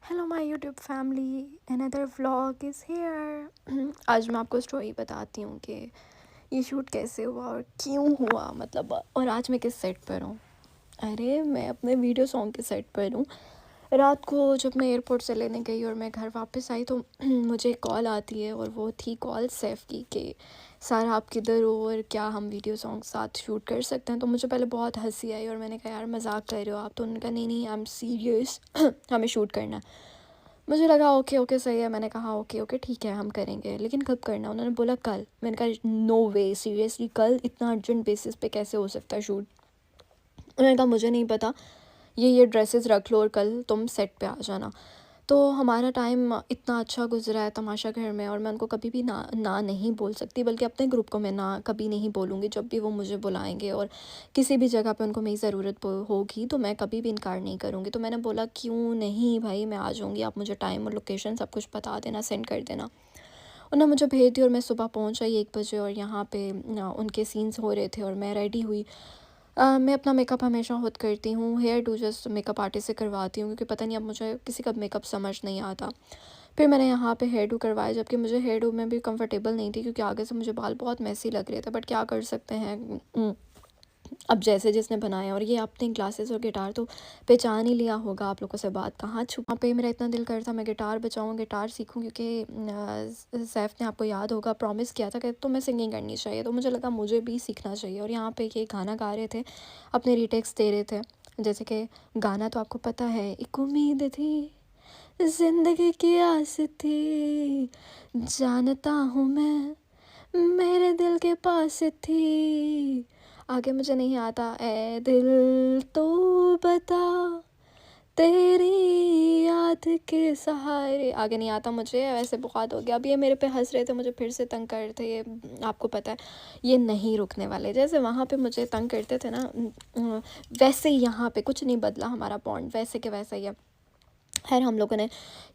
Hello my YouTube family, another vlog is here. आज मैं आपको स्टोरी बताती हूँ कि ये शूट कैसे हुआ और क्यों हुआ, मतलब, और आज मैं किस सेट पर हूँ। अरे मैं अपने वीडियो सॉन्ग के सेट पर हूँ। रात को जब मैं एयरपोर्ट से लेने गई और मैं घर वापस आई तो मुझे कॉल आती है, और वो थी कॉल सैफ़ की कि सारा आप किधर हो और क्या हम वीडियो सॉन्ग साथ शूट कर सकते हैं। तो मुझे पहले बहुत हंसी आई और मैंने कहा यार मजाक कर रहे हो आप। तो उन्होंने कहा नहीं नहीं, आई एम सीरियस, हमें शूट करना है। मुझे लगा ओके ओके सही है। मैंने कहा ओके ओके ठीक है हम करेंगे, लेकिन कब करना। उन्होंने बोला कल। मैंने कहा नो वे, सीरियसली कल? इतना अर्जेंट बेसिस पे कैसे हो सकता है शूट। उन्होंने कहा मुझे नहीं पता, ये ड्रेसेस रख लो और कल तुम सेट पे आ जाना। तो हमारा टाइम इतना अच्छा गुजरा है तमाशा घर में, और मैं उनको कभी भी ना ना नहीं बोल सकती, बल्कि अपने ग्रुप को मैं ना कभी नहीं बोलूँगी। जब भी वो मुझे बुलाएंगे और किसी भी जगह पे उनको मेरी ज़रूरत होगी तो मैं कभी भी इनकार नहीं करूँगी। तो मैंने बोला क्यों नहीं भाई, मैं आ जाऊँगी, आप मुझे टाइम और लोकेशन सब कुछ बता देना, सेंड कर देना। उन्होंने मुझे भेज दी और मैं सुबह पहुँच आई 1 बजे, और यहाँ पे उनके सीन्स हो रहे थे और मैं रेडी हुई। मैं अपना मेकअप हमेशा खुद करती हूँ। Hair do just makeup artist से करवाती हूँ, क्योंकि पता नहीं अब मुझे किसी का मेकअप समझ नहीं आता। फिर मैंने यहाँ पे हेयर डू करवाया, जबकि मुझे हेयर डू में भी कंफर्टेबल नहीं थी, क्योंकि आगे से मुझे बाल बहुत मैसी लग रहे थे, बट क्या कर सकते हैं। अब जैसे जिसने बनाया। और ये अपने ग्लासेस और गिटार तो पहचान ही लिया होगा आप लोगों से बात कहाँ छुपा पे। मेरा इतना दिल करता मैं गिटार बजाऊँ, गिटार सीखूँ, क्योंकि सैफ ने, आपको याद होगा, प्रॉमिस किया था कि तुम्हें सिंगिंग करनी चाहिए। तो मुझे लगा मुझे भी सीखना चाहिए। और यहाँ पे ये गाना गा रहे थे, अपने रीटेक्स दे रहे थे। जैसे कि गाना तो आपको पता है, एक उम्मीद थी, जिंदगी की आस थी, जानता हूँ मैं, मेरे दिल के पास थी। आगे मुझे नहीं आता। ए दिल तो बता, तेरी याद के सहारे। आगे नहीं आता मुझे, वैसे बहुत हो गया। अब ये मेरे पे हंस रहे थे, मुझे फिर से तंग कर रहे थे। ये आपको पता है ये नहीं रुकने वाले। जैसे वहाँ पे मुझे तंग करते थे ना, वैसे ही यहाँ पे कुछ नहीं बदला हमारा बॉन्ड, वैसे के वैसा ही है। खैर हम लोगों ने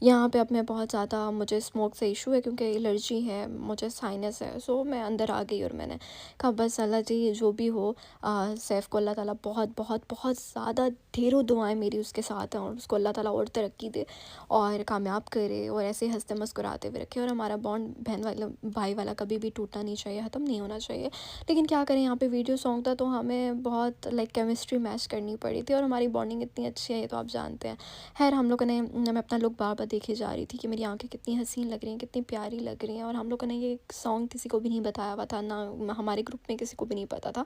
यहाँ पे, अब मैं बहुत ज़्यादा, मुझे स्मोक से इशू है, क्योंकि एलर्जी है, मुझे साइनस है। सो मैं अंदर आ गई और मैंने कहा बस अल्लाह जी जो भी हो, सैफ़ को अल्लाह ताला बहुत बहुत बहुत ज़्यादा ढेरों दुआएं मेरी उसके साथ हैं, और उसको अल्लाह ताला और तरक्की दे और कामयाब करे, और ऐसे हंसते मुस्कुराते हुए रखे। और हमारा बॉन्ड बहन वाला भाई वाला कभी भी टूटना नहीं चाहिए, ख़त्म नहीं होना चाहिए। लेकिन क्या करें, यहाँ पे वीडियो सॉन्ग था तो हमें बहुत लाइक केमिस्ट्री मैच करनी पड़ी थी, और हमारी बॉन्डिंग इतनी अच्छी है ये तो आप जानते हैं। खैर हम लोगों ने, मैं अपना लुक बार-बार देखे जा रही थी कि मेरी आँखें कितनी हसीन लग रही हैं, कितनी प्यारी लग रही हैं। और हम लोगों ने ये सॉन्ग किसी को भी नहीं बताया हुआ था, ना हमारे ग्रुप में किसी को भी नहीं पता था,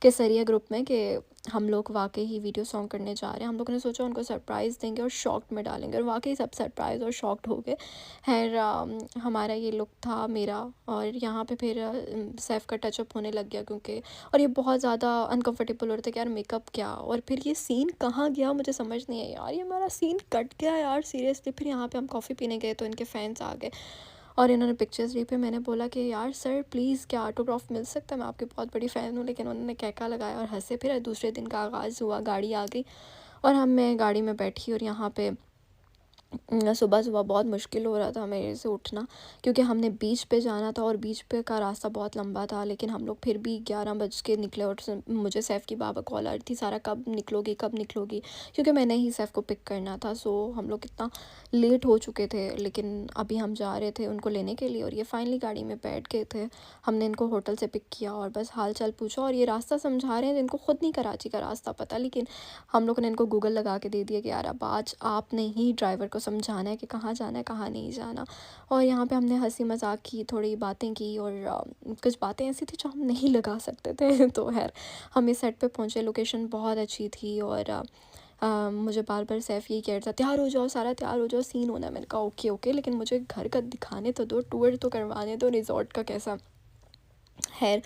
केसरिया ग्रुप में, कि हम लोग वाक़ई ही वीडियो सॉन्ग करने जा रहे हैं। हम लोगों ने सोचा उनको सरप्राइज़ देंगे और शॉक्ड में डालेंगे, और वाक़ई सब सरप्राइज़ और शॉक्ड हो गए। खैर हमारा ये लुक था मेरा। और यहाँ पे फिर सैफ का टचअप होने लग गया, क्योंकि, और ये बहुत ज़्यादा अनकंफर्टेबल हो रहे थे कि यार मेकअप क्या, और फिर ये सीन कहाँ गया मुझे समझ नहीं आया यार, ये हमारा सीन कट गया यार सीरियसली। फिर यहाँ पे हम कॉफ़ी पीने गए तो इनके फैंस आ गए और इन्होंने पिक्चर्स ली। फिर मैंने बोला कि यार सर प्लीज़ क्या ऑटोग्राफ मिल सकता है, मैं आपकी बहुत बड़ी फ़ैन हूँ। लेकिन उन्होंने कैका लगाया और हंसे। फिर दूसरे दिन का आगाज़ हुआ, गाड़ी आ गई और मैं गाड़ी में बैठी, और यहाँ पे सुबह-सुबह बहुत मुश्किल हो रहा था मेरे से उठना, क्योंकि हमने बीच पे जाना था और बीच पे का रास्ता बहुत लंबा था। लेकिन हम लोग फिर भी 11 बज के निकले, और मुझे सैफ़ की बाबा कॉल आ रही थी, सारा कब निकलोगी कब निकलोगी, क्योंकि मैंने ही सैफ़ को पिक करना था। सो हम लोग इतना लेट हो चुके थे, लेकिन अभी हम जा रहे थे उनको लेने के लिए, और ये फाइनली गाड़ी में बैठ गए थे। हमने इनको होटल से पिक किया और बस हाल चाल पूछा, और ये रास्ता समझा रहे हैं जिनको खुद नहीं कराची का रास्ता पता। लेकिन हम लोगों ने इनको गूगल लगा के दे दिया कि यार अब आज आपने ही ड्राइवर को समझाना है कि कहाँ जाना है कहाँ नहीं जाना। और यहाँ पे हमने हंसी मजाक की, थोड़ी बातें की, और कुछ बातें ऐसी थी जो हम नहीं लगा सकते थे तो खैर हम इस सेट पे पहुँचे। लोकेशन बहुत अच्छी थी, और मुझे बार बार सैफ यही कह रहा था तैयार हो जाओ सारा, तैयार हो जाओ, सीन होना है। मैंने कहा ओके ओके, लेकिन मुझे घर का दिखाने तो दो, टूर तो करवाने दो रिजॉर्ट का कैसा। खैर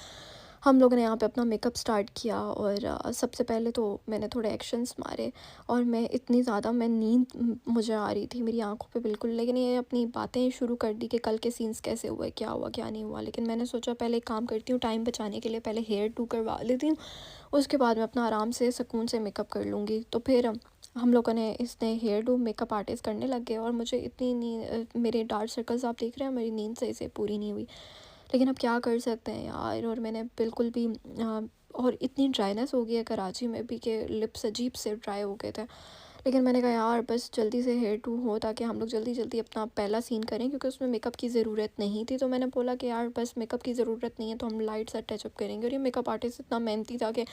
हम लोगों ने यहाँ पे अपना मेकअप स्टार्ट किया, और सबसे पहले तो मैंने थोड़े एक्शंस मारे, और मैं इतनी ज़्यादा, मैं नींद मुझे आ रही थी मेरी आंखों पे बिल्कुल। लेकिन ये अपनी बातें शुरू कर दी कि कल के सीन्स कैसे हुए, क्या हुआ क्या नहीं हुआ। लेकिन मैंने सोचा पहले एक काम करती हूँ, टाइम बचाने के लिए पहले हेयर डू करवा लेती हूँ, उसके बाद मैं अपना आराम से सुकून से मेकअप कर लूँगी। तो फिर हम लोगों ने, इसने हेयर डू मेकअप आर्टिस्ट करने लग गए, और मुझे इतनी नींद, मेरे डार्क सर्कल्स आप देख रहे हैं, मेरी नींद सही से पूरी नहीं हुई। लेकिन अब क्या कर सकते हैं यार। और मैंने बिल्कुल भी और इतनी ड्राइनेस हो गई है कराची में भी कि लिप्स अजीब से ड्राई हो गए थे। लेकिन मैंने कहा यार बस जल्दी से हेयर टू हो ताकि हम लोग जल्दी जल्दी अपना पहला सीन करें, क्योंकि उसमें मेकअप की ज़रूरत नहीं थी। तो मैंने बोला कि यार बस मेकअप की ज़रूरत नहीं है तो हम लाइट सा टचअप करेंगे। और ये मेकअप आर्टिस्ट इतना मेहनती था कि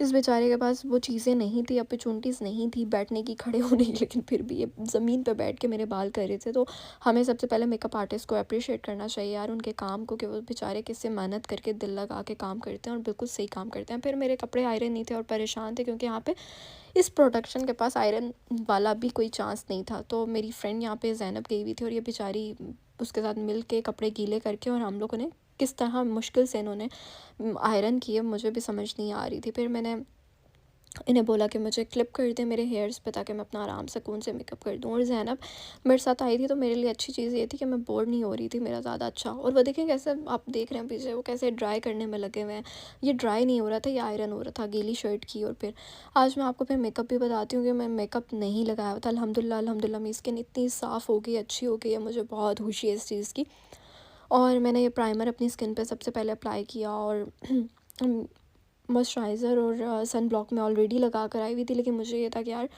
इस बेचारे के पास वो चीज़ें नहीं थी, अपॉर्चुनिटीज़ नहीं थी बैठने की, खड़े होने की, लेकिन फिर भी ये ज़मीन पे बैठ के मेरे बाल कर रहे थे। तो हमें सबसे पहले मेकअप आर्टिस्ट को अप्रिशिएट करना चाहिए यार, उनके काम को, कि वो बेचारे किससे मेहनत करके दिल लगा के काम करते हैं और बिल्कुल सही काम करते हैं। फिर मेरे कपड़े आयरन नहीं थे और परेशान थे, क्योंकि यहाँ पे इस प्रोडक्शन के पास आयरन वाला भी कोई चांस नहीं था। तो मेरी फ्रेंड यहाँ पे ज़ैनब गई हुई थी और ये बेचारी उसके साथ मिल के कपड़े गीले करके, और हम लोगों ने किस तरह मुश्किल से इन्होंने आयरन किए मुझे भी समझ नहीं आ रही थी। फिर मैंने इन्हें बोला कि मुझे क्लिप कर दें मेरे हेयर्स पे ताकि मैं अपना आराम सुकून से मेकअप कर दूँ। और ज़ैनब मेरे साथ आई थी तो मेरे लिए अच्छी चीज़ ये थी कि मैं बोर नहीं हो रही थी मेरा ज़्यादा अच्छा। और वो देखें कैसे, आप देख रहे हैं पीछे वो कैसे ड्राई करने में लगे हुए हैं। ये ड्राई नहीं हो रहा था, ये आयरन हो रहा था गीली शर्ट की। और फिर आज मैं आपको फिर मेकअप भी बताती हूँ कि मैं मेकअप नहीं लगाया हुआ था। अल्हम्दुलिल्लाह अल्हम्दुलिल्लाह मेरी स्किन इतनी साफ़ हो गई, अच्छी हो गई है, मुझे बहुत खुशी है इस चीज़ की। और मैंने ये प्राइमर अपनी स्किन पे सबसे पहले अप्लाई किया, और मॉइस्चराइज़र और सन ब्लॉक मैं ऑलरेडी लगा कर आई हुई थी, लेकिन मुझे ये था कि यार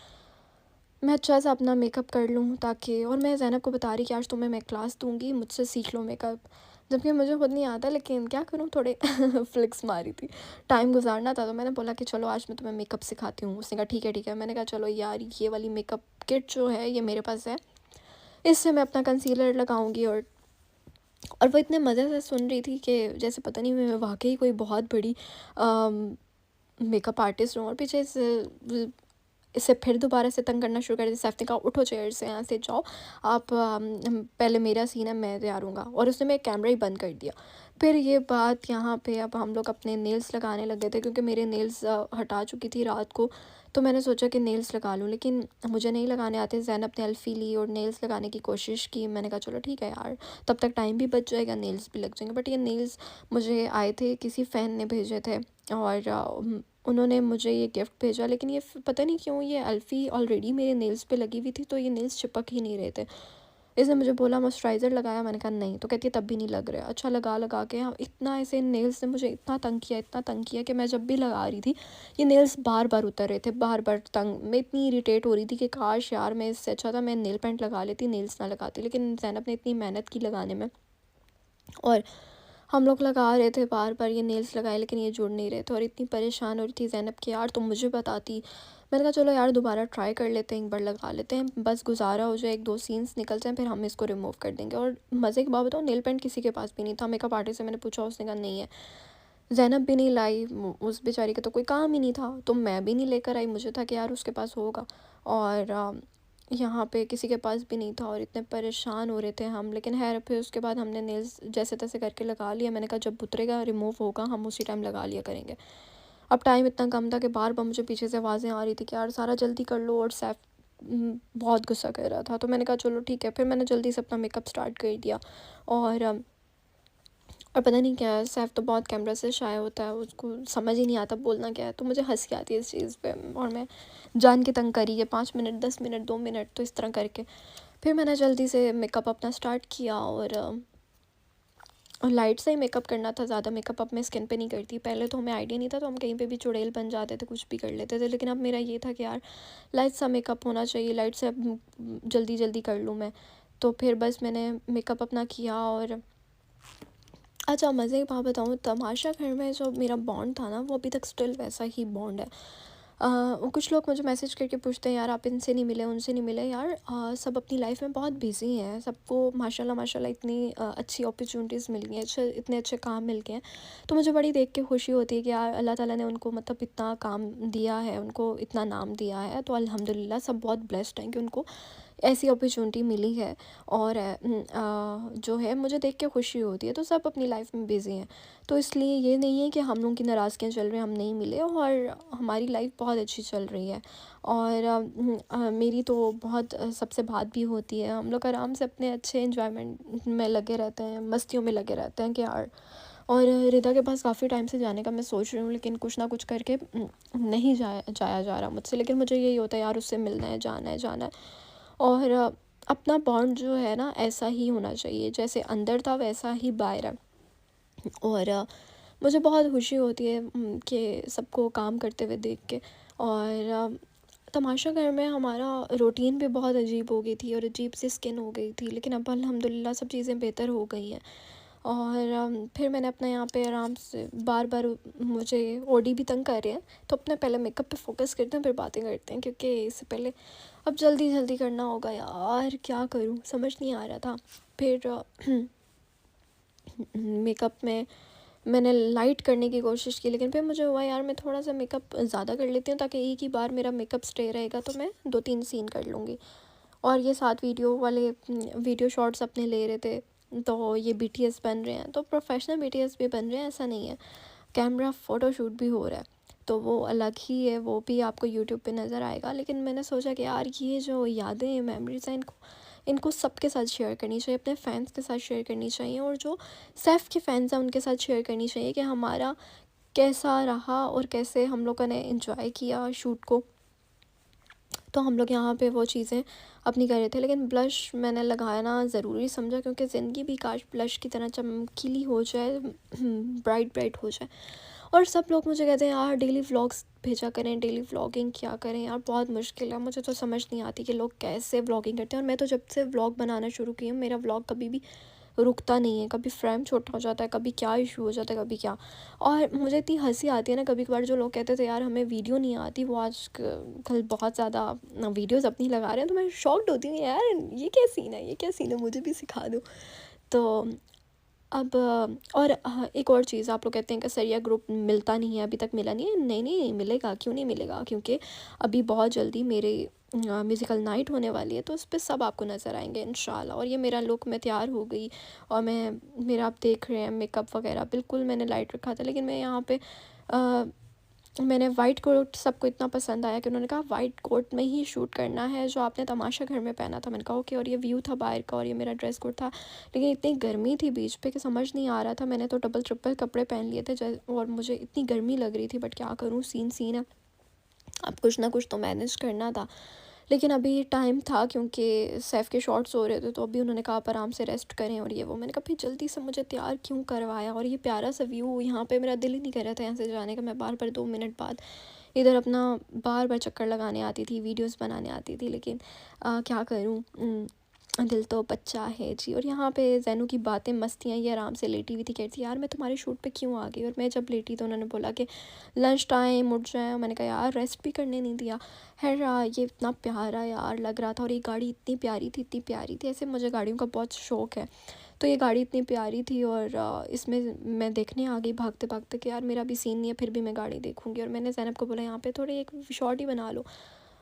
मैं अच्छा सा अपना मेकअप कर लूँ ताकि। और मैं ज़ैनब को बता रही कि आज तुम्हें मैं क्लास दूँगी, मुझसे सीख लो मेकअप, जबकि मुझे खुद नहीं आता, लेकिन क्या करूँ, थोड़े फ्लिक्स मारी थी, टाइम गुजारना था। तो मैंने बोला कि चलो आज मैं तुम्हें मेकअप सिखाती हूँ। उसने कहा ठीक है ठीक है। मैंने कहा चलो यार ये वाली मेकअप किट जो है ये मेरे पास है, इससे मैं अपना कंसीलर लगाऊंगी। और वो इतने मज़े से सुन रही थी कि जैसे पता नहीं मैं वाकई कोई बहुत बड़ी मेकअप आर्टिस्ट हूँ। और पीछे इससे फिर दोबारा से तंग करना शुरू कर दिया। सैफ ने कहा उठो चेयर से, यहाँ से जाओ आप, पहले मेरा सीन है, मैं तैयार हूँगा। और उसने मेरा कैमरा ही बंद कर दिया। फिर ये बात यहाँ पे, अब हम लोग अपने नेल्स लगाने लगे थे, क्योंकि मेरे नेल्स हटा चुकी थी रात को। तो मैंने सोचा कि नेल्स लगा लूँ, लेकिन मुझे नहीं लगाने आते। ज़ैनब ने एल्फ़ी ली और नेल्स लगाने की कोशिश की। मैंने कहा चलो ठीक है यार, तब तक टाइम भी बच जाएगा, नेल्स भी लग जाएंगे। बट ये नेल्स मुझे आए थे, किसी फ़ैन ने भेजे थे, और उन्होंने मुझे ये गिफ्ट भेजा। लेकिन ये पता नहीं क्यों ये एल्फ़ी ऑलरेडी मेरे नेल्स पे लगी हुई थी, तो ये नेल्स चिपक ही नहीं रहे थे। इसने मुझे बोला मॉइस्चराइज़र लगाया, मैंने कहा नहीं, तो कहती है तब भी नहीं लग रहा। अच्छा लगा लगा के, हाँ, इतना ऐसे नेल्स ने मुझे इतना तंग किया, इतना तंग किया कि मैं जब भी लगा रही थी ये नेल्स बार बार उतर रहे थे, बार बार तंग। मैं इतनी इरिटेट हो रही थी कि काश यार मैं इससे अच्छा था मैं नेल पेंट लगा लेती, नेल्स ना लगाती। लेकिन ज़ैनब ने इतनी मेहनत की लगाने में, और हम लोग लगा रहे थे बार बार ये नेल्स लगाए, लेकिन ये जुड़ नहीं रहे थे। और इतनी परेशान हो रही थी ज़ैनब कि यार तुम मुझे बताती। मैंने कहा चलो यार दोबारा ट्राई कर लेते हैं, एक बार लगा लेते हैं, बस गुजारा हो जाए, एक दो सीन्स निकल जाएं, फिर हम इसको रिमूव कर देंगे। और मज़े की बात बताऊँ, नेल पेंट किसी के पास भी नहीं था। मेकअप आर्टिस्ट से मैंने पूछा, उसने कहा नहीं है। ज़ैनब भी नहीं लाई, उस बेचारी का तो कोई काम ही नहीं था, तो मैं भी नहीं लेकर आई, मुझे था कि यार उसके पास होगा। और यहाँ पे किसी के पास भी नहीं था, और इतने परेशान हो रहे थे हम। लेकिन खैर फिर उसके बाद हमने नेल्स जैसे तैसे करके लगा लिया। मैंने कहा जब उतरेगा रिमूव होगा हम उसी टाइम लगा लिया करेंगे। अब टाइम इतना कम था कि बार बार मुझे पीछे से आवाज़ें आ रही थी कि यार सारा जल्दी कर लो, और सैफ बहुत गुस्सा कर रहा था। तो मैंने कहा चलो ठीक है, फिर मैंने जल्दी से अपना मेकअप स्टार्ट कर दिया। और और पता नहीं क्या है, सैफ तो बहुत कैमरा से शाय होता है, उसको समझ ही नहीं आता बोलना क्या है। तो मुझे हंसी आती है इस चीज़ पे, और मैं जान के तंग करी है 5 मिनट 10 मिनट 2 मिनट, तो इस तरह करके फिर मैंने जल्दी से मेकअप अपना स्टार्ट किया। और लाइट से ही मेकअप करना था, ज़्यादा मेकअप अब मैं स्किन पे नहीं करती। पहले तो हमें आइडिया नहीं था, तो हम कहीं पे भी चुड़ैल बन जाते थे, कुछ भी कर लेते थे। लेकिन अब मेरा ये था कि यार लाइट सा मेकअप होना चाहिए, लाइट से जल्दी जल्दी कर लूँ मैं। तो फिर बस मैंने मेकअप अपना किया। और अच्छा मज़े की बात बताऊँ, तमाशा घर में जो मेरा बॉन्ड था ना वो अभी तक स्टिल वैसा ही बॉन्ड है। कुछ लोग मुझे मैसेज करके पूछते हैं यार आप इनसे नहीं मिले, उनसे नहीं मिले। यार सब अपनी लाइफ में बहुत बिज़ी हैं, सबको माशाल्लाह माशाल्लाह इतनी अच्छी अपॉर्चुनिटीज़ मिल गई हैं, अच्छे इतने अच्छे काम मिल गए हैं। तो मुझे बड़ी देख के खुशी होती है कि यार अल्लाह ताला ने उनको मतलब इतना काम दिया है, उनको इतना नाम दिया है। तो अल्हम्दुलिल्लाह सब बहुत ब्लेस्ड हैं कि उनको ऐसी अपॉर्चुनिटी मिली है। और जो है मुझे देख के खुशी होती है। तो सब अपनी लाइफ में बिज़ी हैं, तो इसलिए ये नहीं है कि हम लोगों की नाराज़गियाँ चल रही हैं, हम नहीं मिले, और हमारी लाइफ बहुत अच्छी चल रही है। और मेरी तो बहुत सबसे बात भी होती है, हम लोग आराम से अपने अच्छे एंजॉयमेंट में लगे रहते हैं, मस्तियों में लगे रहते हैं कि यार। और रिदा के पास काफ़ी टाइम से जाने का मैं सोच रही हूँ, लेकिन कुछ ना कुछ करके नहीं जाया जा रहा मुझसे। लेकिन मुझे यही होता है यार उससे मिलना है, जाना है जाना है। और अपना बॉन्ड जो है ना ऐसा ही होना चाहिए, जैसे अंदर था वैसा ही बाहर है। और मुझे बहुत खुशी होती है कि सबको काम करते हुए देख के। और तमाशा घर में हमारा रूटीन भी बहुत अजीब हो गई थी और अजीब सी स्किन हो गई थी, लेकिन अब अल्हम्दुलिल्लाह सब चीज़ें बेहतर हो गई हैं। और फिर मैंने अपना यहाँ पे आराम से बार बार मुझे ओडी भी तंग कर रहे हैं, तो अपने पहले मेकअप पे फोकस करते हैं फिर बातें करते हैं, क्योंकि इससे पहले अब जल्दी जल्दी करना होगा यार, क्या करूँ समझ नहीं आ रहा था। फिर मेकअप में मैंने लाइट करने की कोशिश की, लेकिन फिर मुझे हुआ यार मैं थोड़ा सा मेकअप ज़्यादा कर लेती हूँ ताकि एक ही बार मेरा मेकअप स्टे रहेगा, तो मैं 2-3 सीन कर लूँगी। और ये साथ वीडियो वाले वीडियो शॉट्स अपने ले रहे थे, तो ये बीटीएस बन रहे हैं, तो प्रोफेशनल बीटीएस भी बन रहे हैं, ऐसा नहीं है, कैमरा फ़ोटोशूट भी हो रहा है, तो वो अलग ही है, वो भी आपको यूट्यूब पे नज़र आएगा। लेकिन मैंने सोचा कि यार ये जो यादें मेमोरीज हैं इनको इनको सबके साथ शेयर करनी चाहिए, अपने फैंस के साथ शेयर करनी चाहिए, और जो सैफ़ के फ़ैन्स हैं उनके साथ शेयर करनी चाहिए कि हमारा कैसा रहा और कैसे हम लोगों ने एंजॉय किया शूट को। तो हम लोग यहाँ पे वो चीज़ें अपनी कर रहे थे, लेकिन ब्लश मैंने लगाना ज़रूरी समझा, क्योंकि ज़िंदगी भी काश ब्लश की तरह चमकीली हो जाए, ब्राइट ब्राइट हो जाए। और सब लोग मुझे कहते हैं यार डेली व्लॉग्स भेजा करें, डेली व्लॉगिंग क्या करें यार, बहुत मुश्किल है, मुझे तो समझ नहीं आती कि लोग कैसे व्लॉगिंग करते हैं। और मैं तो जब से व्लॉग बनाना शुरू की हूँ, मेरा व्लॉग कभी भी रुकता नहीं है, कभी फ्रेम छोटा हो जाता है, कभी क्या इशू हो जाता है, कभी क्या। और मुझे इतनी हंसी आती है ना कभी कभार, जो लोग कहते थे यार हमें वीडियो नहीं आती, वो आज कल बहुत ज़्यादा वीडियोस अपनी लगा रहे हैं, तो मैं शॉक्ड होती हूँ यार, ये क्या सीन है, ये क्या सीन है, मुझे भी सिखा दो। तो अब और एक और चीज़, आप लोग कहते हैं कि सरिया ग्रुप मिलता नहीं है, अभी तक मिला नहीं है, नहीं नहीं मिलेगा, क्यों नहीं मिलेगा, क्योंकि अभी बहुत जल्दी मेरे म्यूज़िकल नाइट होने वाली है, तो उस पर सब आपको नज़र आएंगे इंशाल्लाह। और ये मेरा लुक, मैं तैयार हो गई, और मैं मेरा आप देख रहे हैं मेकअप वगैरह बिल्कुल मैंने लाइट रखा था, लेकिन मैं यहाँ पे मैंने वाइट कोट, सबको इतना पसंद आया कि उन्होंने कहा वाइट कोट में ही शूट करना है जो आपने तमाशा घर में पहना था। मैंने कहा ओके, और ये व्यू था बाहर का और ये मेरा ड्रेस कोड था, लेकिन इतनी गर्मी थी बीच पे कि समझ नहीं आ रहा था, मैंने तो डबल ट्रिपल कपड़े पहन लिए थे और मुझे इतनी गर्मी लग रही थी, बट क्या करूँ, सीन सीन है, अब कुछ ना कुछ तो मैनेज करना था। लेकिन अभी टाइम था, क्योंकि सैफ़ के शॉट्स हो रहे थे, तो अभी उन्होंने कहा आप आराम से रेस्ट करें और ये वो। मैंने कहा फिर जल्दी से मुझे तैयार क्यों करवाया, और ये प्यारा सा व्यू यहाँ पे, मेरा दिल ही नहीं कर रहा था यहाँ से जाने का। मैं बार बार 2 मिनट बाद इधर अपना बार बार चक्कर लगाने आती थी, वीडियोस बनाने आती थी, लेकिन क्या करूँ, दिल तो बच्चा है जी। और यहाँ पे जैनू की बातें मस्तियाँ, ये आराम से लेटी हुई थी, कहती यार मैं तुम्हारे शूट पे क्यों आ गई, और मैं जब लेटी तो उन्होंने बोला कि लंच टाइम उठ जाए, मैंने कहा यार रेस्ट भी करने नहीं दिया। खैर ये इतना प्यारा यार लग रहा था, और ये गाड़ी इतनी प्यारी थी, इतनी प्यारी थी, ऐसे मुझे गाड़ियों का बहुत शौक़ है, तो ये गाड़ी इतनी प्यारी थी, और इसमें मैं देखने आ गई भागते भागते कि यार मेरा भी सीन नहीं है, फिर भी मैं गाड़ी देखूँगी। और मैंने ज़ैनब को बोला यहाँ पे थोड़ी एक शॉट ही बना लो,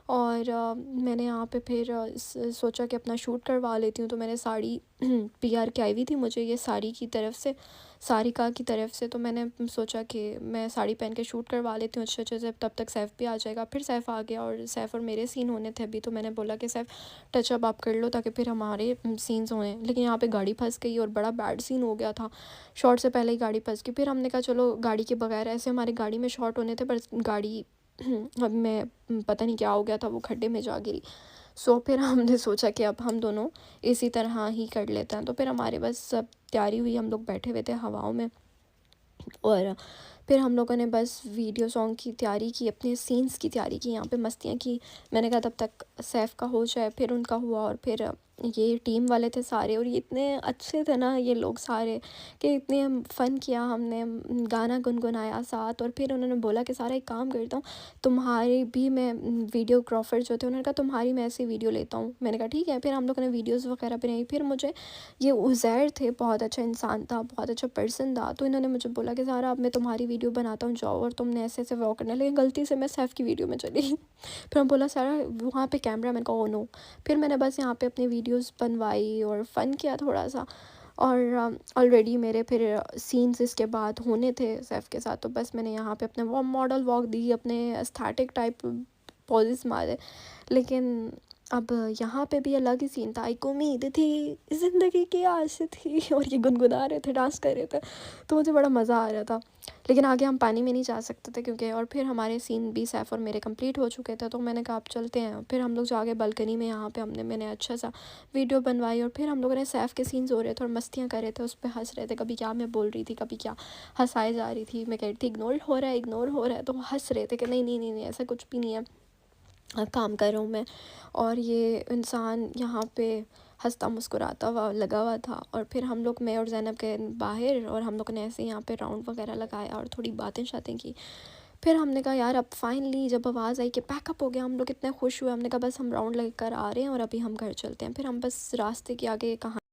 और मैंने यहाँ पे फिर सोचा कि अपना शूट करवा लेती हूँ, तो मैंने साड़ी पीआर की आई हुई थी मुझे ये साड़ी की तरफ से, सारिका की तरफ से, तो मैंने सोचा कि मैं साड़ी पहन के शूट करवा लेती हूँ अच्छे अच्छे से, तब तक सैफ़ भी आ जाएगा। फिर सैफ़ आ गया, और सैफ़ और मेरे सीन होने थे अभी, तो मैंने बोला कि सैफ़ टचअप आप कर लो ताकि फिर हमारे सीन्स होने, लेकिन यहाँ पे गाड़ी फंस गई और बड़ा बैड सीन हो गया था, शॉट से पहले ही गाड़ी फंस गई। फिर हमने कहा चलो गाड़ी के बगैर, ऐसे हमारी गाड़ी में शॉट होने थे पर गाड़ी अब मैं पता नहीं क्या हो गया था, वो खड्डे में जा गिरी। सो फिर हमने सोचा कि अब हम दोनों इसी तरह ही कर लेते हैं, तो फिर हमारे बस सब तैयारी हुई, हम लोग बैठे हुए थे हवाओं में, और फिर हम लोगों ने बस वीडियो सॉन्ग की तैयारी की, अपने सीन्स की तैयारी की, यहाँ पे मस्तियाँ की। मैंने कहा तब तक सैफ़ का हो जाए, फिर उनका हुआ, और फिर ये टीम वाले थे सारे, और ये इतने अच्छे थे ना ये लोग सारे, कि इतने फ़न किया हमने, गाना गुनगुनाया साथ। और फिर उन्होंने बोला कि सारा एक काम करता हूँ, तुम्हारी भी मैं वीडियोग्राफर जो थे, उन्होंने कहा तुम्हारी मैं ऐसी वीडियो लेता हूँ। मैंने कहा ठीक है। फिर हम लोगों ने वीडियोज़ वगैरह बनाई। फिर मुझे ये उज़ैर थे, बहुत अच्छा इंसान था, बहुत अच्छा पर्सन था, तो इन्होंने मुझे बोला कि सारा अब मैं तुम्हारी वीडियो बनाता हूँ, जाओ और तुमने ऐसे ऐसे व्लॉग करना है। लेकिन गलती से मैं सैफ़ की वीडियो में चली गई। फिर हम बोला सारा वहाँ पे कैमरा, मैंने कहा ओ नो। फिर मैंने बस यहाँ पे अपनी वीडियोस बनवाई और फ़न किया थोड़ा सा, और ऑलरेडी मेरे फिर सीन्स इसके बाद होने थे सैफ़ के साथ, तो बस मैंने यहाँ पे अपने वो मॉडल वॉक दी, अपने एस्थेटिक टाइप पोजेस मारे। लेकिन अब यहाँ पे भी अलग ही सीन था, एक उम्मीद थी ज़िंदगी की आस थी, और ये गुनगुना रहे थे, डांस कर रहे थे, तो मुझे बड़ा मज़ा आ रहा था। लेकिन आगे हम पानी में नहीं जा सकते थे, क्योंकि और फिर हमारे सीन भी सैफ़ और मेरे कंप्लीट हो चुके थे, तो मैंने कहा अब चलते हैं। फिर हम लोग जाके बालकनी में, यहाँ पे मैंने अच्छा सा वीडियो बनवाई, और फिर हम लोगों ने सैफ़ के सीन्स हो रहे थे और मस्तियाँ कर रहे थे, उस पर हंस रहे थे, कभी क्या मैं बोल रही थी, कभी क्या हंसाई जा रही थी, मैं कह रही थी इग्नोर हो रहा है, इग्नोर हो रहा है, तो हंस रहे थे कि नहीं नहीं नहीं नहीं, ऐसा कुछ भी नहीं है। काम कर रहा हूँ मैं, और ये इंसान यहाँ पे हंसता मुस्कुराता हुआ लगा हुआ था। और फिर हम लोग, मैं और ज़ैनब गए बाहर, और हम लोग ने ऐसे यहाँ पे राउंड वगैरह लगाया और थोड़ी बातें शातें की। फिर हमने कहा यार, अब फाइनली जब आवाज़ आई कि पैकअप हो गया, हम लोग इतने खुश हुए। हमने कहा बस हम राउंड लेकर आ रहे हैं और अभी हम घर चलते हैं। फिर हम बस रास्ते के आगे कहाँ